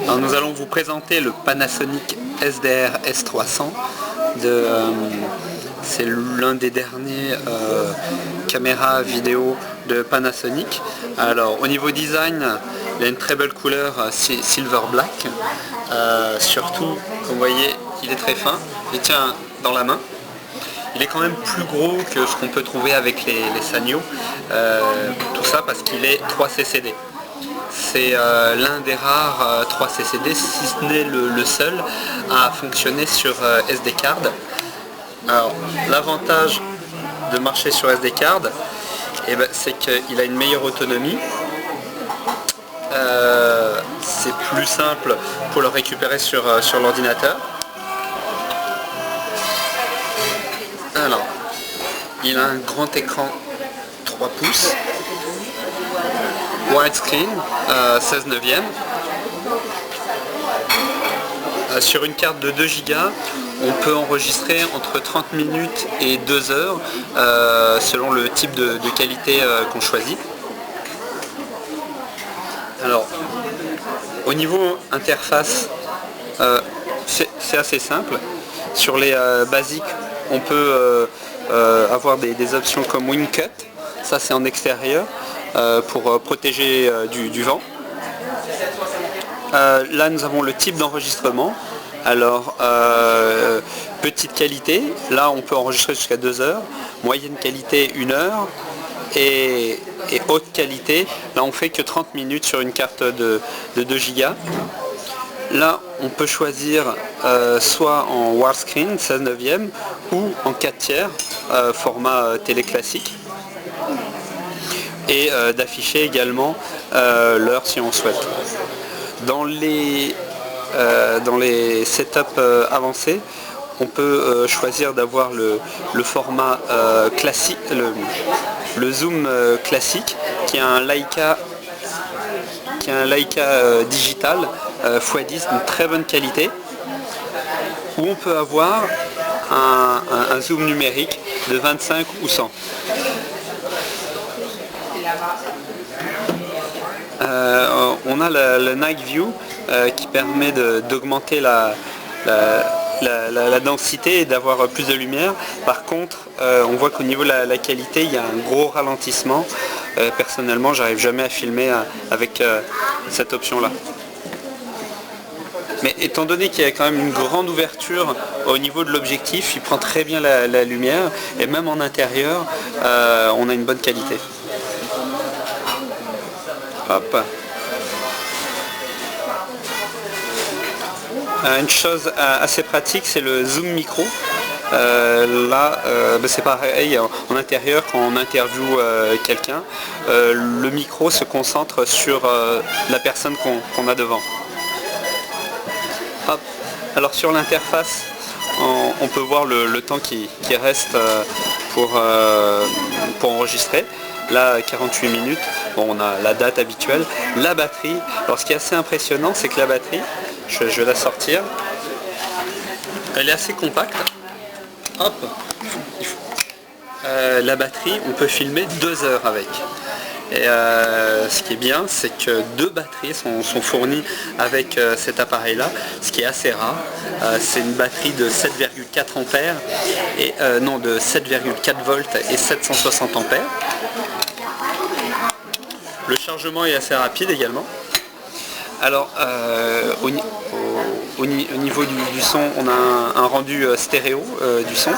Alors nous allons vous présenter le Panasonic SDR S300. C'est l'un des derniers caméras vidéo de Panasonic. Alors au niveau design, il a une très belle couleur silver black. Surtout, comme vous voyez, il est très fin. Il tient dans la main. Il est quand même plus gros que ce qu'on peut trouver avec les Sanyo. Tout ça parce qu'il est 3 CCD. C'est l'un des rares 3 CCD, si ce n'est le seul, à fonctionner sur SD card. Alors, l'avantage de marcher sur SD card, c'est qu'il a une meilleure autonomie. C'est plus simple pour le récupérer sur l'ordinateur. Alors, il a un grand écran 3 pouces. Widescreen, 16 neuvième. Sur une carte de 2 Go, on peut enregistrer entre 30 minutes et 2 heures selon le type de qualité qu'on choisit. Alors, au niveau interface, c'est assez simple. Sur les basiques, on peut avoir des options comme Wing Cut, ça c'est en extérieur. Pour protéger du vent. Là nous avons le type d'enregistrement. Alors petite qualité, là on peut enregistrer jusqu'à 2 heures, moyenne qualité 1 heure et haute qualité, là on fait que 30 minutes sur une carte de 2 Go. Là on peut choisir soit en widescreen 16 neuvième ou en 4 tiers, format télé classique. Et d'afficher également l'heure si on souhaite. Dans les setups avancés, on peut choisir d'avoir le format classique, le zoom classique, qui a un Leica digital x10 d'une très bonne qualité, où on peut avoir un zoom numérique de 25 ou 100. On a le Night View qui permet d'augmenter la densité et d'avoir plus de lumière. Par contre, on voit qu'au niveau de la qualité, il y a un gros ralentissement. Personnellement, j'arrive jamais à filmer avec cette option-là. Mais étant donné qu'il y a quand même une grande ouverture au niveau de l'objectif, il prend très bien la lumière et même en intérieur, on a une bonne qualité. Hop. Une chose assez pratique, c'est le zoom micro. Là, c'est pareil, en intérieur, quand on interviewe quelqu'un, le micro se concentre sur la personne qu'on a devant. Hop. Alors sur l'interface, on peut voir le temps qui reste pour enregistrer. Là, 48 minutes, bon, on a la date habituelle. La batterie, alors ce qui est assez impressionnant, c'est que la batterie, je vais la sortir, elle est assez compacte. Hop. La batterie, on peut filmer 2 heures avec. Et ce qui est bien, c'est que 2 batteries sont fournies avec cet appareil-là, ce qui est assez rare. C'est une batterie de 7,4 ampères, et non, de 7,4 volts et 760 ampères. Le chargement est assez rapide également. Alors, au niveau du son, on a un rendu stéréo du son.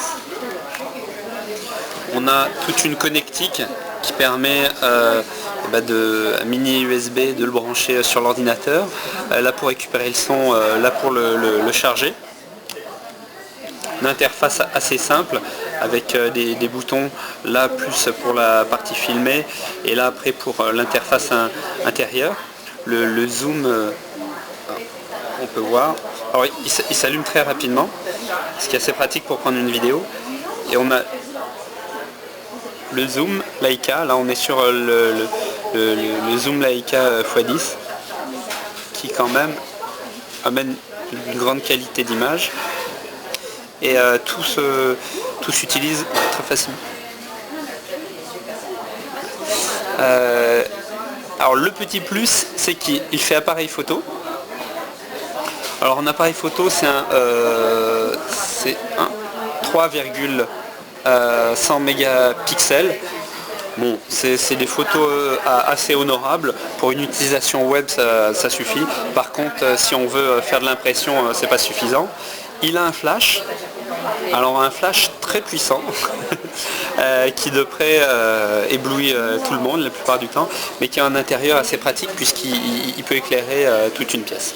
On a toute une connectique qui permet de mini USB de le brancher sur l'ordinateur. Là pour récupérer le son, là pour le charger. Une interface assez simple avec des boutons, là plus pour la partie filmée et là après pour l'interface intérieure. Le zoom, on peut voir. Alors il s'allume très rapidement, ce qui est assez pratique pour prendre une vidéo. Et on a le zoom Leica, là on est sur le zoom Leica x10 qui quand même amène une grande qualité d'image. Et tout s'utilise très facilement. Alors le petit plus, c'est qu'il fait appareil photo. Alors en appareil photo, c'est un 3,100 mégapixels. Bon, c'est des photos assez honorables. Pour une utilisation web, ça suffit. Par contre, si on veut faire de l'impression, c'est pas suffisant. Il a un flash. Alors un flash très puissant qui de près éblouit tout le monde la plupart du temps, mais qui a un intérieur assez pratique puisqu'il peut éclairer toute une pièce.